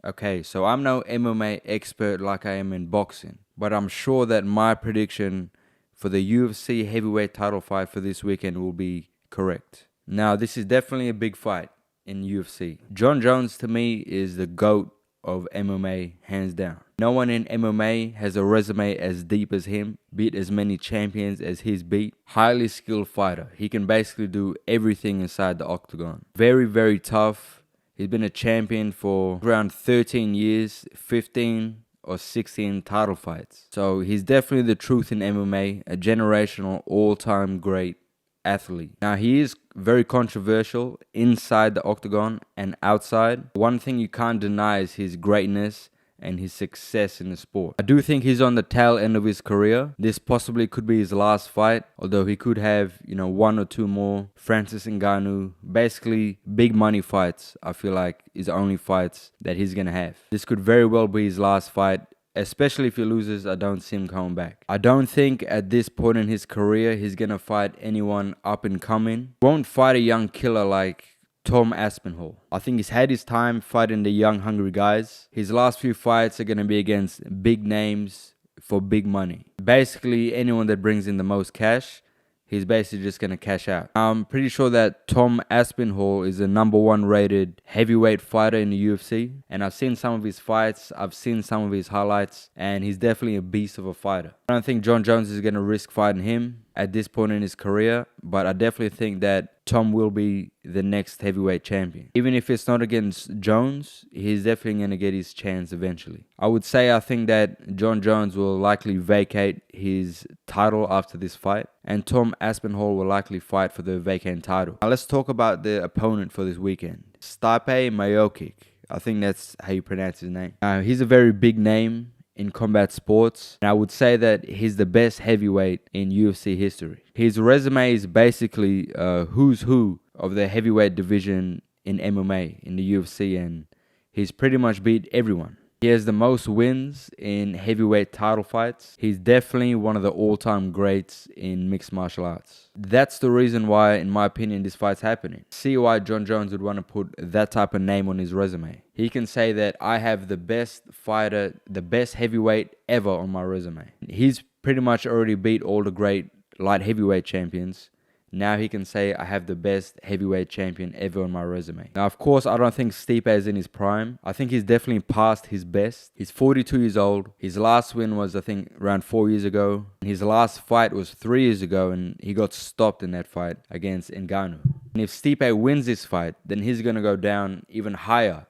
Okay, so I'm no MMA expert like I am in boxing, but I'm sure that my prediction for the UFC heavyweight title fight for this weekend will be correct. Now, this is definitely a big fight in UFC. Jon Jones to me is the GOAT of MMA, hands down. No one in MMA has a resume as deep as him, beat as many champions as he's beat. Highly skilled fighter. He can basically do everything inside the octagon. Very, very tough. He's been a champion for around 13 years, 15 or 16 title fights. So he's definitely the truth in MMA, a generational all-time great athlete. Now, he is very controversial inside the octagon and outside. One thing you can't deny is his greatness and his success in the sport. I do think he's on the tail end of his career. This possibly could be his last fight, although he could have, one or two more. Francis Ngannou, basically big money fights, I feel like is the only fights that he's gonna have. This could very well be his last fight. Especially if he loses, I don't see him coming back. I don't think at this point in his career he's gonna fight anyone up and coming. He won't fight a young killer like Tom Aspinall. I think he's had his time fighting the young, hungry guys. His last few fights are gonna be against big names for big money. Basically, anyone that brings in the most cash, he's basically just going to cash out. I'm pretty sure that Tom Aspinall is the #1 rated heavyweight fighter in the UFC. And I've seen some of his fights. I've seen some of his highlights. And he's definitely a beast of a fighter. I don't think Jon Jones is going to risk fighting him at this point in his career. But I definitely think that Tom will be the next heavyweight champion. Even if it's not against Jones, he's definitely going to get his chance eventually. I would say I think that Jon Jones will likely vacate his title after this fight. And Tom Aspinall will likely fight for the vacant title. Now let's talk about the opponent for this weekend. Stipe Miocic. I think that's how you pronounce his name. He's a very big name in combat sports. And I would say that he's the best heavyweight in UFC history. His resume is basically who's who of the heavyweight division in MMA, in the UFC, and he's pretty much beat everyone. He has the most wins in heavyweight title fights. He's definitely one of the all-time greats in mixed martial arts. That's the reason why, in my opinion, this fight's happening. See why Jon Jones would want to put that type of name on his resume. He can say that I have the best fighter, the best heavyweight ever on my resume. He's pretty much already beat all the great light heavyweight champions. Now he can say, I have the best heavyweight champion ever on my resume. Now, of course, I don't think Stipe is in his prime. I think he's definitely past his best. He's 42 years old. His last win was, I think, around 4 years ago. His last fight was 3 years ago, and he got stopped in that fight against Ngannou. And if Stipe wins this fight, then he's going to go down even higher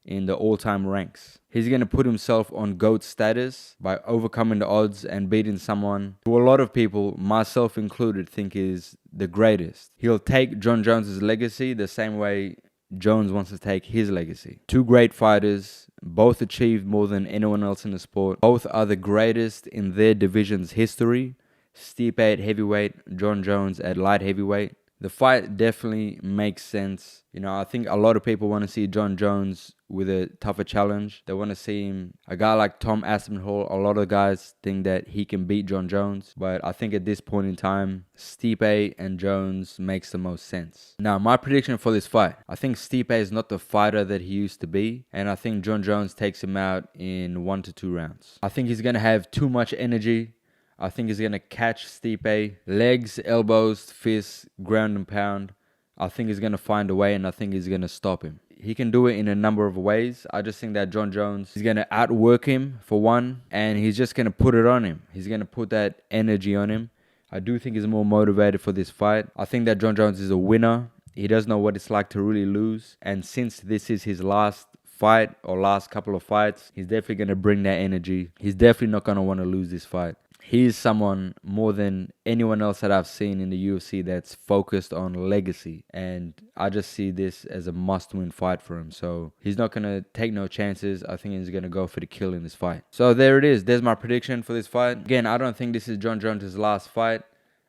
in the all-time ranks. He's going to put himself on GOAT status by overcoming the odds and beating someone who a lot of people, myself included, think is the greatest. He'll take Jon Jones' legacy the same way Jones wants to take his legacy. Two great fighters, both achieved more than anyone else in the sport. Both are the greatest in their division's history. Stipe at heavyweight, Jon Jones at light heavyweight. The fight definitely makes sense. I think a lot of people want to see Jon Jones with a tougher challenge. They want to see him, a guy like Tom Aspinall. A lot of guys think that he can beat Jon Jones. But I think at this point in time, Stipe and Jones makes the most sense. Now, my prediction for this fight. I think Stipe is not the fighter that he used to be. And I think Jon Jones takes him out in 1 to 2 rounds. I think he's going to have too much energy. I think he's going to catch Stipe. Legs, elbows, fists, ground and pound. I think he's going to find a way, and I think he's going to stop him. He can do it in a number of ways. I just think that Jon Jones is going to outwork him, for one, and he's just going to put it on him. He's going to put that energy on him. I do think he's more motivated for this fight. I think that Jon Jones is a winner. He does know what it's like to really lose. And since this is his last fight or last couple of fights, he's definitely going to bring that energy. He's definitely not going to want to lose this fight. He's someone more than anyone else that I've seen in the UFC that's focused on legacy. And I just see this as a must-win fight for him. So he's not going to take no chances. I think he's going to go for the kill in this fight. So there it is. There's my prediction for this fight. Again, I don't think this is Jon Jones' last fight.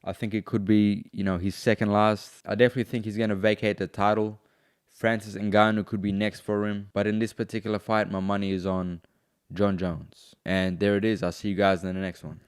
I think it could be, his second last. I definitely think he's going to vacate the title. Francis Ngannou could be next for him. But in this particular fight, my money is on Jon Jones. And there it is. I'll see you guys in the next one.